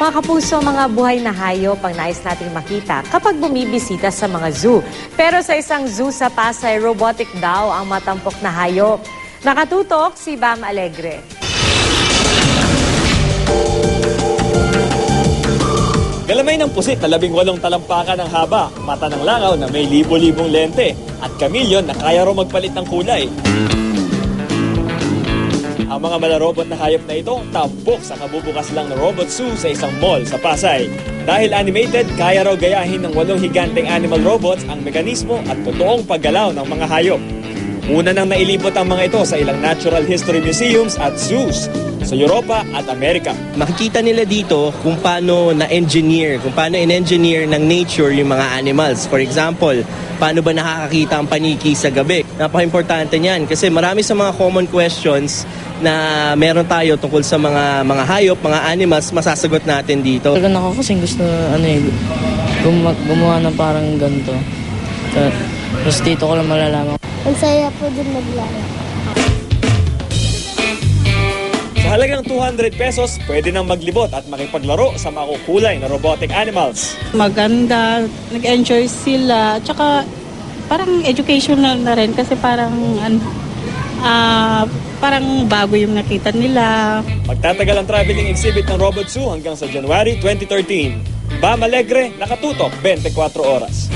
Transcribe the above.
Mga kapuso, mga buhay na hayop ang nais nating makita kapag bumibisita sa mga zoo. Pero sa isang zoo sa Pasay, robotic daw ang matampok na hayop. Nakatutok si Bam Alegre. Galamay ng pusit na 18 talampakan ng haba, mata ng langaw na may libo-libong lente, at kamilyon na kaya raw magpalit ng kulay. Ang mga malarobot na hayop na ito tampok sa kabubukas lang na robot zoo sa isang mall sa Pasay. Dahil animated, kaya raw gayahin ng 8 higanteng animal robots ang mekanismo at totoong paggalaw ng mga hayop. Una nang nailibot ang mga ito sa ilang natural history museums at zoos sa Europa at Amerika. Makikita nila dito kung paano na-engineer, kung paano in-engineer ng nature yung mga animals. For example, paano ba nakakakita ang paniki sa gabi? Napaka-importante niyan kasi marami sa mga common questions na meron tayo tungkol sa mga hayop, mga animals, masasagot natin dito. Talaga ako kasi gusto gumawa ng parang ganito. Tapos dito ko lang malalaman. Ang saya po din maglaro. Sa halagang 200 pesos, pwede nang maglibot at makipaglaro sa makukulay na robotic animals. Maganda, nag-enjoy sila, tsaka parang educational na rin kasi parang bago yung nakita nila. Magtatagal ang traveling exhibit ng Robot Zoo hanggang sa January 2013. Bam Alegre, nakatutok 24 oras.